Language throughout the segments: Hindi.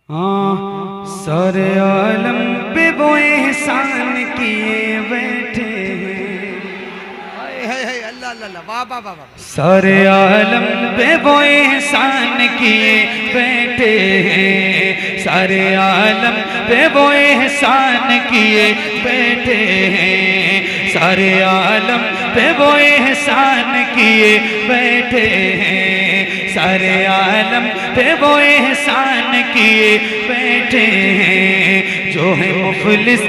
हाँ, सारे आलम पे वो एहसान किए बैठे हैं। अल्लाह अल्लाह वाह वाह वाह। सारे आलम पे वो एहसान किए बैठे हैं। सारे आलम पे वो एहसान किए बैठे हैं। सारे आलम पे वो एहसान किए बैठे हैं। सारे आलम पे वो एहसान किए बैठे हैं। जो है मुफलिस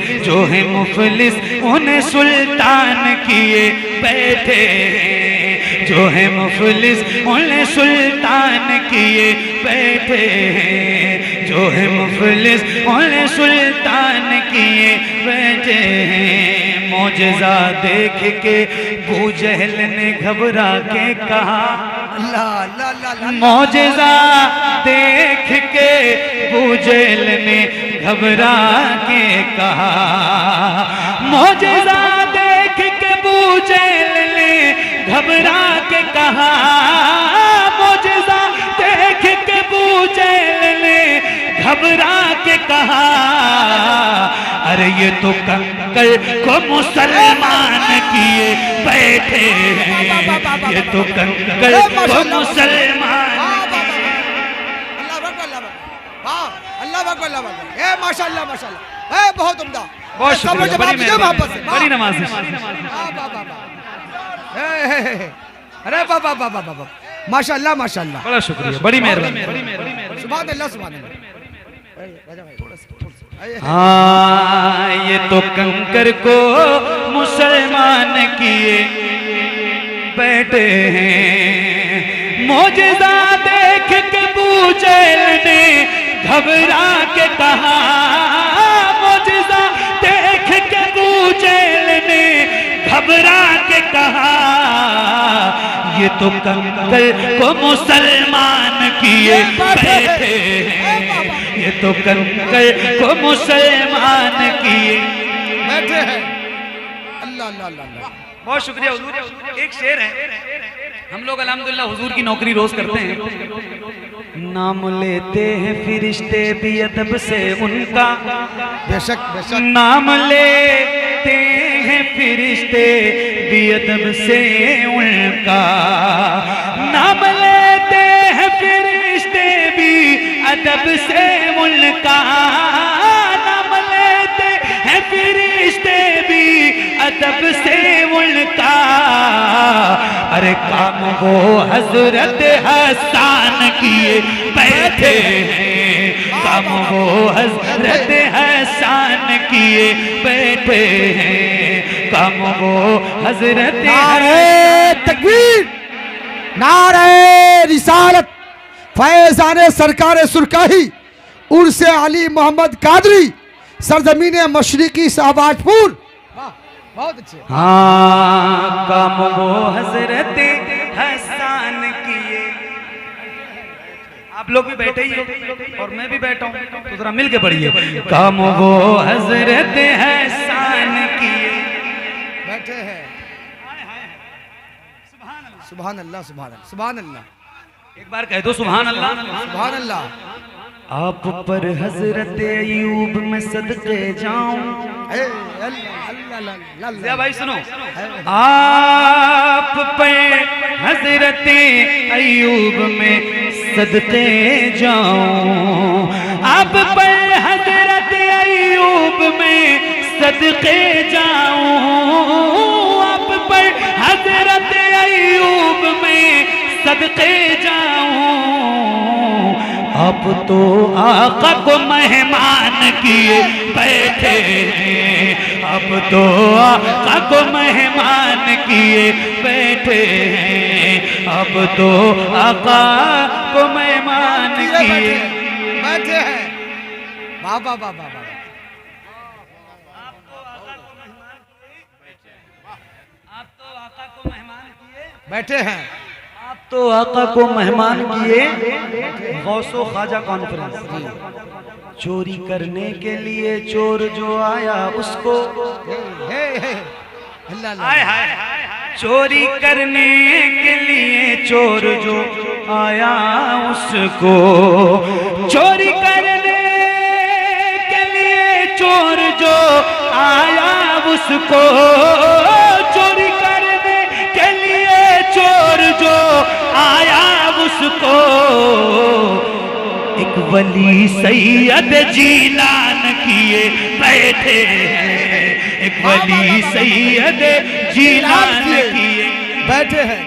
उन्हें सुल्तान किए बैठे हैं। जो है मुफलिस उन्हें सुल्तान किए बैठे हैं। जो है मुफलिस उन्हें सुल्तान किए बैठे हैं। मौजज़ा देख के अबू जहल ने घबरा के कहा, मौजज़ा देख के अबू जहल ने घबरा के कहा, मौजज़ा देख के अबू जहल ने घबरा के कहा, मौजज़ा देख के अबू जहल ने घबरा के कहा, अरे ये तो कंकड़ को मुसलमान किए बैठे हैं। ये तो कंकड़ को मुसलमान। माशाल्लाह माशाल्लाह, बहुत उम्दा, बहुत शुक्रिया, बड़ी नमाज। अरे बाबा बाबा बाबा, माशाल्लाह माशाल्लाह, बड़ा शुक्रिया, बड़ी मेहरबानी। सुभान अल्लाह सुभान अल्लाह। हाँ, ये तो कंकर को मुसलमान किए बैठे हैं। मौजज़ा देख के अबू जहल ने घबरा के कहा, मौजज़ा देख के अबू जहल ने घबरा के कहा, ये तो कंकर को मुसलमान किए बैठे हैं। ये तो कंकर को मुसलमान किए बैठे हैं। अल्लाह अल्लाह अल्लाह, बहुत शुक्रिया हुजूर। एक शेर है, हम लोग अल्हम्दुलिल्लाह हुजूर की नौकरी रोज करते हैं। नाम लेते हैं फिरिश्ते भी अदब से उनका, बेशक बेशक, नाम लेते हैं फिरिश्ते भी अदब से उनका, नाम लेते हैं फिरिश्ते भी अदब से उनका, नाम लेते हैं फिरिश्ते भी अदब से उनका, अरे काम वो हजरत हसन किए बैठे हैं। काम वो हजरत हसन किए बैठे हैं। काम वो हजरत नारे तकबीर, नारे रिसालत, फैज़ाने सरकार सुरकाही, उर्से अली मोहम्मद कादरी, सरजमीन मशरिकी शाहबाजपुर। बहुत अच्छे। हाँ, काम वो हजरत हसन किए। आप लोग भी बैठे ही हो और मैं भी बैठा हूँ, तो जरा मिल के पढ़िए। काम वो हजरत हसन किए बैठे हैं। सुभान अल्लाह सुभान अल्लाह सुभान अल्लाह। एक बार कह दो सुभान अल्लाह। सुभान अल्लाह। आप पर हजरत अयूब में सदके जाऊं। भाई सुनो, आप पर हजरत अयूब में सदके जाऊं। आप पर हजरत अयूब में सदके जाऊं। आप पर हजरत अयूब में सदके जाऊं। अब तो आका को मेहमान किए बैठे हैं। अब तो आका को मेहमान किए बैठे हैं। अब तो आका को मेहमान किए बैठे हैं। वाह वाह वाह वाह वाह। आप तो आका को मेहमान किए बैठे हैं। आप तो आका को मेहमान किए। गौसो ख्वाजा कॉन्फ्रेंस, चोरी करने के लिए चोर जो आया उसको, चोरी करने के लिए चोर जो आया उसको, चोरी करने चोर जो आया उसको चोरी करने के लिए, चोर जो आया उसको एक वली सैयद जीलान किए बैठे हैं, एक वली सैयद जीलान किए बैठे हैं।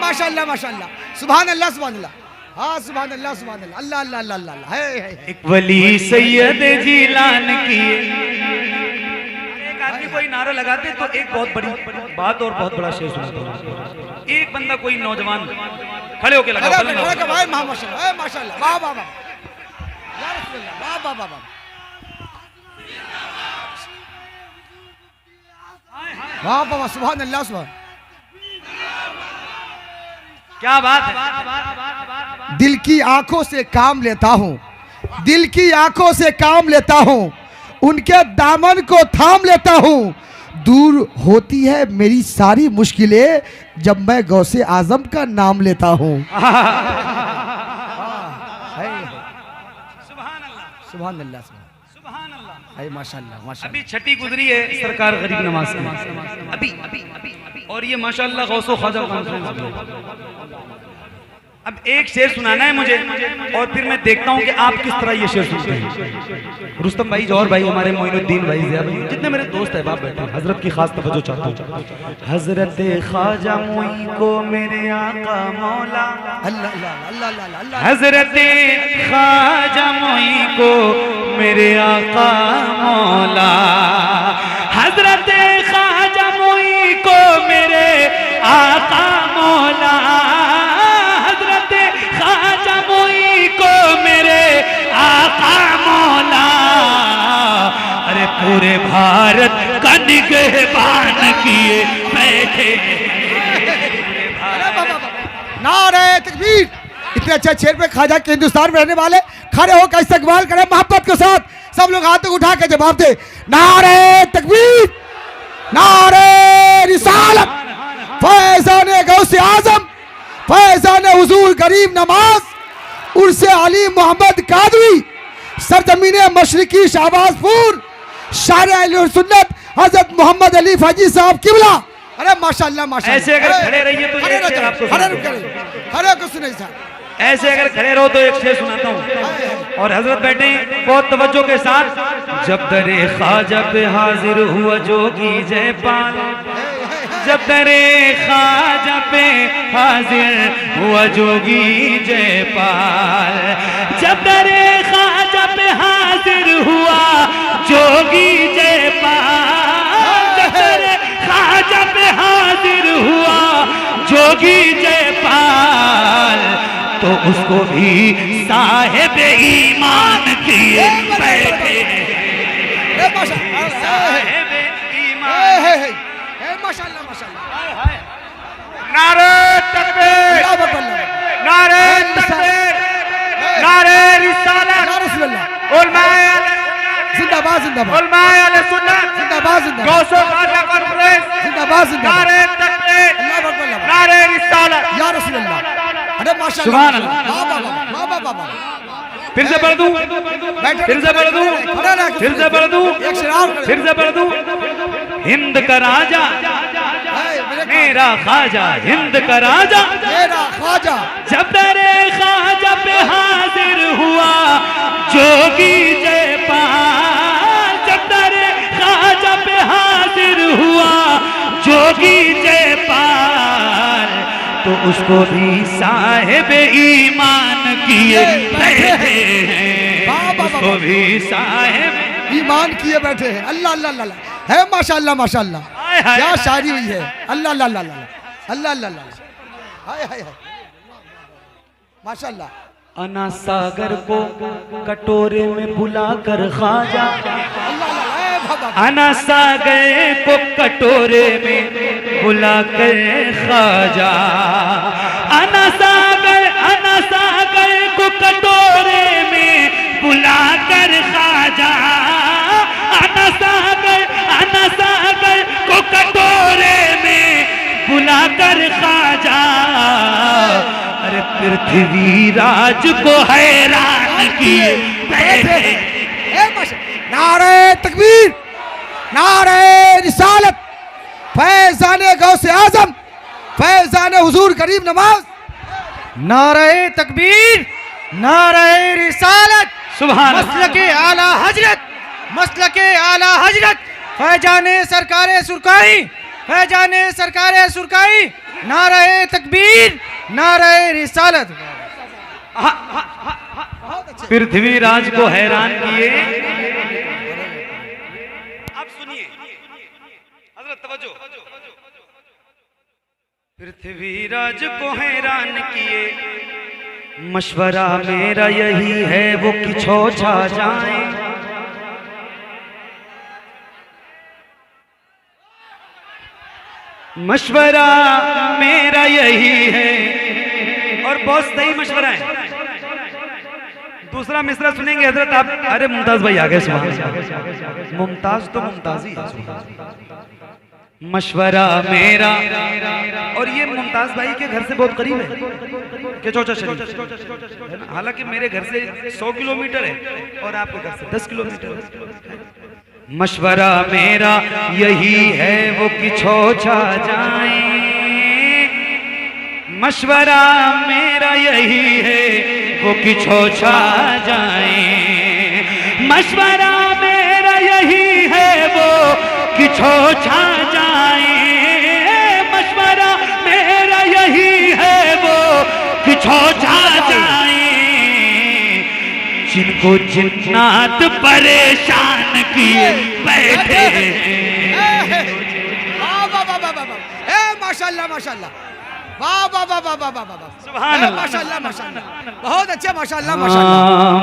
माशाल्लाह माशाल्लाह, सुभान अल्लाह सुभान अल्लाह, हाँ सुभान अल्लाह सुभान अल्लाह, अल्लाह अल्लाह अल्लाह अल्लाह, है। एक वली सैयद जीलान किए। एक आदमी कोई नारा लगाते तो एक बहुत बड़ी बात और बहुत बड़ा शेर सुनाता हूं। एक बंदा कोई नौजवान खड़े होके लगा, माशाल्लाह माशाल्लाह, वाह वाह वाह, या रसूलल्लाह, वाह वाह वाह, वाह वाह वाह, सुभान अल्लाह सुभान। क्या बात है। दिल की आंखों से काम लेता हूँ, दिल की आंखों से काम लेता हूँ, उनके दामन को थाम लेता हूँ। दूर होती है मेरी सारी मुश्किलें जब मैं गौसे आजम का नाम लेता हूँ। सुभान अल्लाह सुभान अल्लाह, माशाल्लाह माशाल्लाह। अभी छठी गुजरी है सरकार गरीब नवाज की, अभी और ये माशाल्लाह गौसो ख्वाजा कॉन्फ्रेंस। अब एक शेर सुनाना है मुझे और फिर मैं देखता हूँ कि आप किस तरह ये शेर सुनते हैं। रुस्तम भाई, जौहर भाई, हमारे मोइनुद्दीन भाई, ज़िया भाई, जितने मेरे दोस्त हैं बाप बैठे हैं, हजरत की खास तवज्जो चाहता हूँ। हजरत ख्वाजा मोई को मेरे आका मौला, अल्लाह अल्लाह अल्लाह अल्लाह, हजरत ख्वाजा मोई को मेरे आका मौला, हजरत ख्वाजा मोई को मेरे आका मौला, आका मौला। अरे पूरे भारत का निगहबान किए बैठे, नारे तकबीर। इतने अच्छे शेर पे ख्वाजा के हिंदुस्तान में रहने वाले खड़े होकर इस्तकबाल करें मोहब्बत के साथ, सब लोग हाथ उठा के जवाब दे, नारे तकबीर, नारे रिसालत, फैज़ान गौसे आजम, फैज़ान हुजूर गरीब नवाज, उर्से अली मोहम्मद कादरी, सरजमीन मशरिकी शाहबाजपुर, शार अहले सुन्नत हजरत मोहम्मद अली फैजी साहब किबला। अरे माशाल्लाह माशाल्लाह, ऐसे अगर खड़े रहिए तो एक शेर आपको खड़े को सुने साहब, ऐसे अगर खड़े रहो तो एक शेर सुनाता हूँ और हजरत बैठे बहुत तवज्जो के साथ। जब दरे ख्वाजा पे हाजिर हुआ जोगी जयपाल, जब दरे ख्वाजा पे हाजिर हुआ जोगी जयपाल, जब दरे ख्वाजा पे हाजिर हुआ जोगी जयपाल, जब दरे ख्वाजा पे हाजिर हुआ जोगी जयपाल, तो उसको भी साहिब ईमान किए बैठे, साहिब ईमान। माशाल्लाह माशाल्लाह, नारे तकबीर, नारे तकबीर, नारे रिसालत, उलमाए जिंदाबाद जिंदाबाद, उलमाए अहले सुन्नत जिंदाबाद जिंदाबाद, गौसो ख्वाजा कॉन्फ्रेंस जिंदाबाद जिंदाबाद, नारे तकबीर, नारे रिसालत, या रसूल अल्लाह। अरे माशाल्लाह, सुभान अल्लाह, वाह वाह वाह वाह वाह, फिर से पढ़ दूं, फिर से पढ़ दूं, फिर से पढ़ दूं, फिर से पढ़ दूं। हिंद का राजा मेरा ख्वाजा, हिंद का राजा मेरा ख्वाजा, जब दरे ख्वाजा पे हाजिर हुआ जोगी जयपाल, जब दरे ख्वाजा पे हाजिर हुआ जोगी जयपाल, तो उसको भी साहिब ईमान किए बैठे हैं, उसको भी साहिब ईमान किए बैठे हैं। अल्लाह अल्लाह अल्लाह, है माशाल्लाह माशाल्लाह, क्या शायरी हुई है। अल्लाह अल्लाह अल्लाह अल्लाह अल्लाह अल्लाह, हाय हाय हाय, माशाल्लाह। अना सागर को कटोरे में बुलाकर ख्वाजा, अना सागर को कटोरे में बुलाकर ख्वाजा, अना सागर को कटोरे में बुलाकर ख्वाजा, अना सागर को कटोरे में बुलाकर ख्वाजा, अरे पृथ्वी राज को हैरान किए बैठे। नारे तकबीर, नारे रिसालत, फैजाने गौसे आजम, फैजाने हुजूर करीम नवाज। नारे तकबीर, नारे रिसालत, सुभान मसलके आला हजरत, मसलके आला हजरत, फैजाने सरकारे सुरकाई, फैजाने सरकारे सुरकाई। नारे तकबीर, नारे रिसालत। पृथ्वीराज को हैरान किए। अब सुनिए हजरत, तवज्जो। पृथ्वीराज को हैरान किए, मशवरा मेरा यही है वो कि छा जाए। मशवरा मेरा यही है, और बहुत सही मशवरा है। दूसरा मिसरा सुनेंगे हजरत आप। अरे मुमताज भाई आ गए, सुभान। मुमताज तो मुमताज ही है। मशवरा मेरा, और ये मुमताज भाई के घर से बहुत करीब है के चौचा शरीफ, हालांकि मेरे घर से 100 किलोमीटर है और आपके घर से 10 किलोमीटर है। मशवरा मेरा यही है वो कि छा जाए। मशवरा मेरा यही है वो कि छा जाए। मशवरा मेरा यही है वो कि छा जाए। मशवरा मेरा यही है वो कि छा जाए। जिनको जिन्नात परेशान किए बैठे। माशाल्लाह माशाल्लाह, वाह वाह वाह वाह वाह वाह वाह, सुभान अल्लाह, माशाल्लाह माशाल्लाह, बहुत अच्छा, माशाल्लाह माशाल्लाह।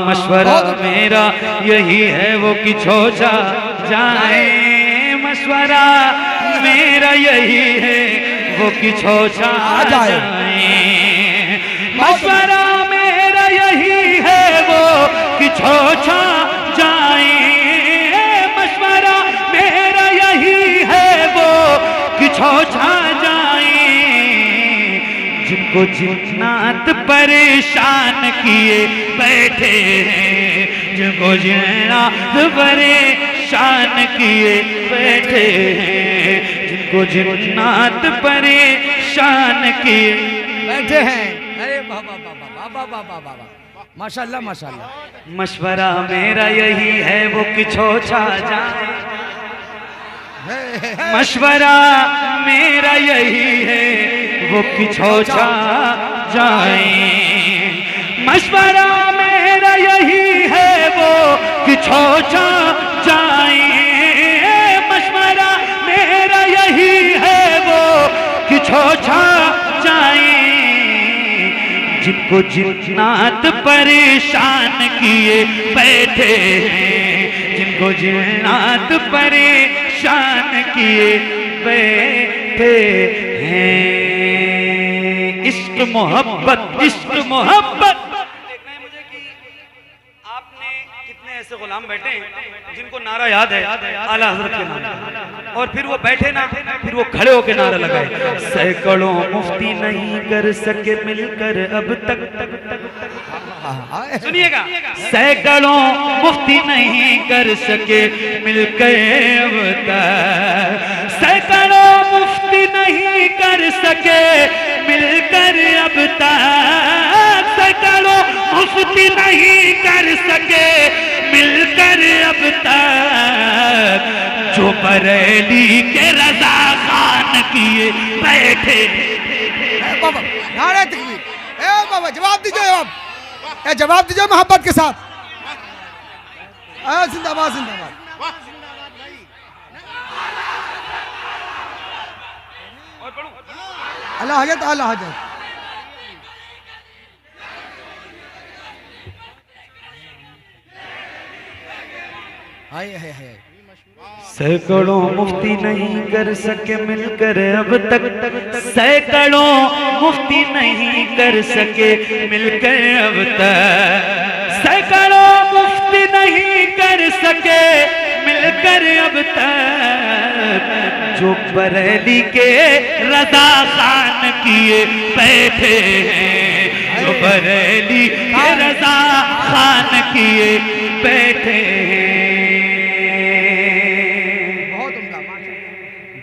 मशवरा मेरा यही है वो कि छा जाए। मशवरा मेरा यही है वो कि छा जाए। मशवरा मेरा यही है वो कि छा जाए। मशवरा मेरा यही है वो कि छा जाए। जिनको जिन्नात परेशान किए बैठे हैं, जिनको जिन्नात परेशान किए बैठे हैं, जिनको जिन्नात परेशान किए बैठे हैं। अरे वाह वाह वाह वाह वाह वाह वाह वाह, माशाल्लाह माशाल्लाह। मशवरा मेरा यही है वो कि छा जाए। मशवरा मेरा यही है वो कि छा जाए। मशवरा मेरा यही है वो कि छा जाए। मशवरा मेरा यही है वो कि छा जाए। जिनको जिन्नात परेशान किए बैठे हैं, जिनको जिन्नात परेशान किए बैठे हैं। इश्क मोहब्बत, इश्क मोहब्बत। देखना है मुझे कि आपने कितने ऐसे गुलाम बैठे हैं जिनको नारा याद है आला हजरत के नाम, और फिर वो बैठे ना, फिर वो खड़े होके नारा लगाए। सैकड़ों मुफ्ती नहीं कर सके मिलकर अब तक। सुनिएगा, सैकड़ों मुफ्ती नहीं कर सके मिलकर अब तक। सैकड़ों मुफ्ती नहीं कर सके मिलकर अब तक। सैकड़ों मुफ्ती नहीं कर सके मिलकर अब तक। जो बरेली के रजा खान किए बैठे। नारे तकबीर, ए बाबा जवाब दीजिए, जवाब दीजिए मोहब्बत के साथ। जिंदाबाद जिंदाबाद। अल्लाह हजरत, अल्लाह हजरत। हाय हाय हाय। सैकड़ों मुफ्ती नहीं कर सके मिलकर अब तक। सैकड़ों मुफ्ती नहीं कर सके मिलकर अब तक। सैकड़ों मुफ्ती नहीं कर सके मिलकर अब तक। जो बरेली के रजा खान किए बैठे हैं, जो बरेली के रजा खान किए बैठे हैं।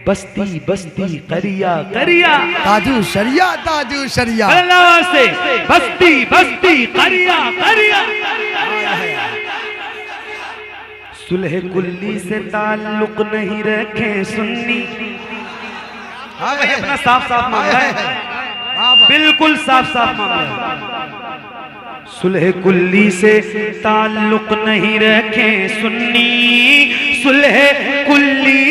बस्ती बस्ती करिया करिया ताजू शरिया ताजू शरिया। अल्लाह से बस्ती बस्ती करिया करिया। सुलह कुल्ली से ताल्लुक नहीं रखे सुन्नी। हाँ भाई अपना साफ साफ मामला है, बिल्कुल साफ साफ मामला है। सुलह कुल्ली से ताल्लुक नहीं रखे सुन्नी, सुलह कुल्ली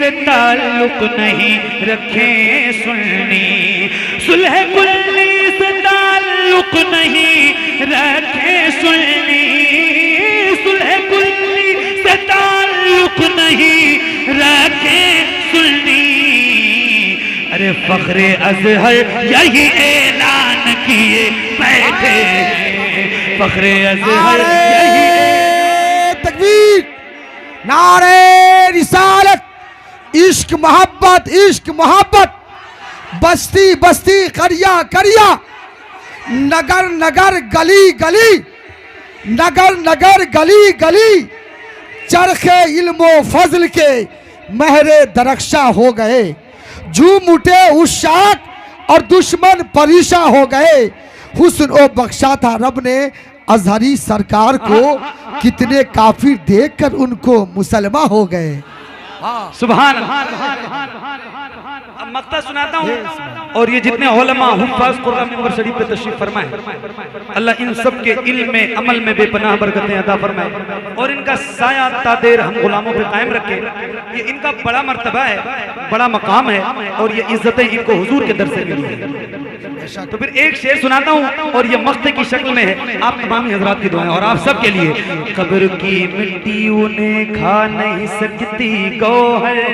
से ताल्लुक नहीं रखे सुन्नी, सुलह कुल्ली से ताल्लुक नहीं रखे सुन्नी, सुलह कुल्ली से ताल्लुक नहीं रखे सुन्नी। अरे फख्रे अज़हर यही ऐलान किए बैठे, फख्रे अज़हर यही। तकबीर, नारे रिसालत, इश्क मोहब्बत, इश्क मोहब्बत, बस्ती बस्ती करिया करिया, नगर नगर गली गली, नगर नगर गली गली, चरखे इल्मो फजल के महरे दरख्शा हो गए, झूम उठे उशाक और दुश्मन परीशा हो गए। हुस्न ओ बख्शा था रब ने अजहरी सरकार को, कितने काफिर देखकर उनको मुसलमान हो गए। सुभान अल्लाह। अब मक्ता सुनाता हूँ और ये जितने उलमा हुफ्फाज कुरान मिंबर शरीफ पे तशरीफ फरमाए, अल्लाह इन सब के इल्म में अमल में बेपनाह बरकतें अता फरमाए और इनका साया तादेर हम गुलामों पे कायम रखे। ये इनका बड़ा मर्तबा है, बड़ा मकाम है और ये इज्जतें इनको हुजूर के दर से मिली है। तो फिर एक शेर सुनाता हूँ और ये मक्ते की शक्ल में है, आप तमाम हजरात की दुआएं और आप सब के लिए। कब्र की मिट्टी उन्हें खा नहीं सकती गो है,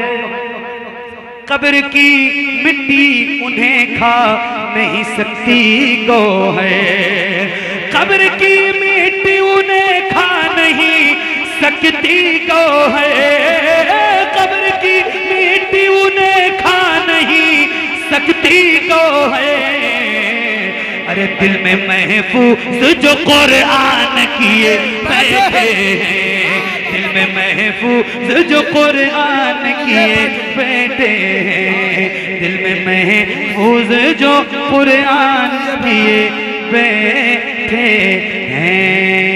कब्र की मिट्टी उन्हें खा नहीं सकती गो है, कब्र की मिट्टी उन्हें खा नहीं सकती गो है, कब्र की मिट्टी उन्हें खा नहीं सकती गो है। अरे दिल में महफूज जो कुरान किए बैठे हैं, दिल में महफूज जो कुरान किए बैठे हैं, दिल में महफूज जो कुरान किए बैठे हैं।